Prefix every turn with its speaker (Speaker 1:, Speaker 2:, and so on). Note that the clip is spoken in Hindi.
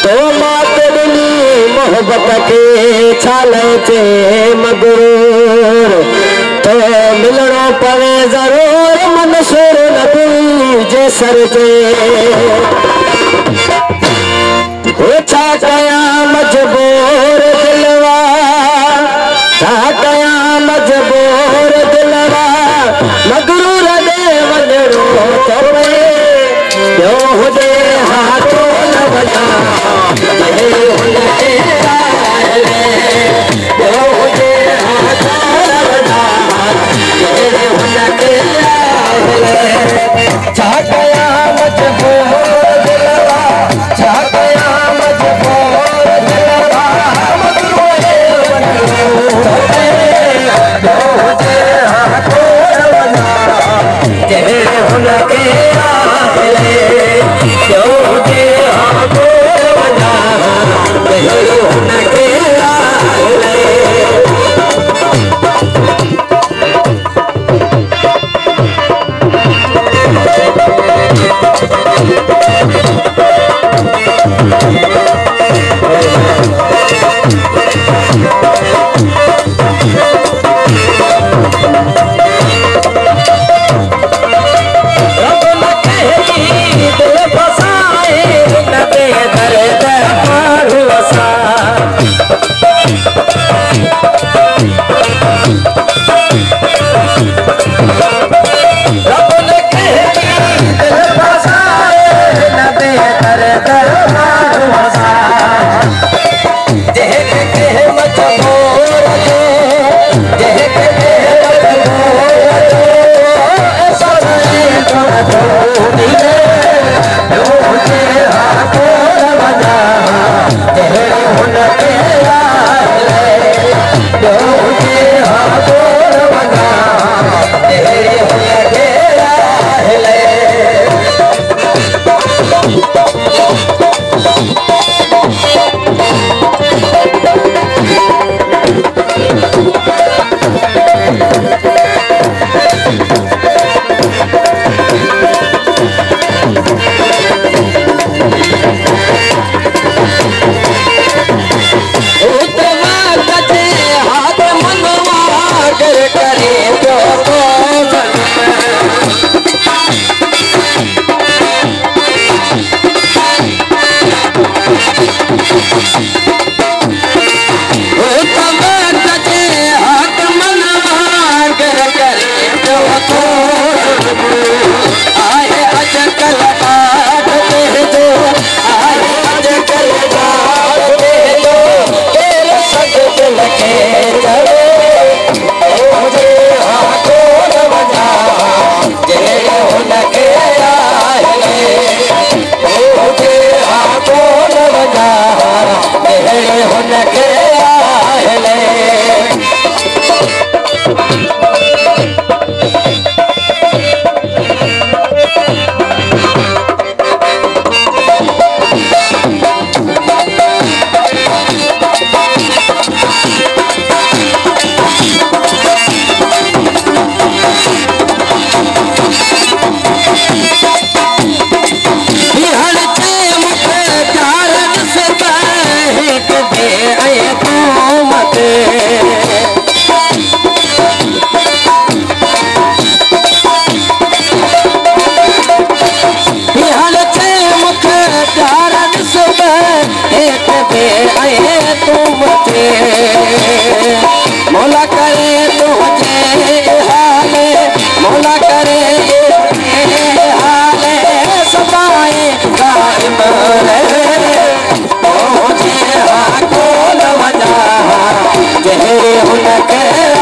Speaker 1: तो मात दिली मोहब्बत के छाले चे मगरूर तो मिलनो पवे जरूर मंसूर नबी जे सर जे छा कया मजबूर दिलवा छा कया मजबूर दिलवा मगरूर दे वजरो तवे यो हुदे हाथों न बजा ये हुनके आले यो हुदे हाथों न बजा ये हुनके आले छा कया मजबूर दिलवा छा कया मजबूर दिलवा मगरूर दे वजरो तवे यो हुदे हाथों न बजा ये हुनके मौला करे तुझे हाले मौला करे हाले सदाए कायम रहे तुझे हाथों न बजा जहरे हुनके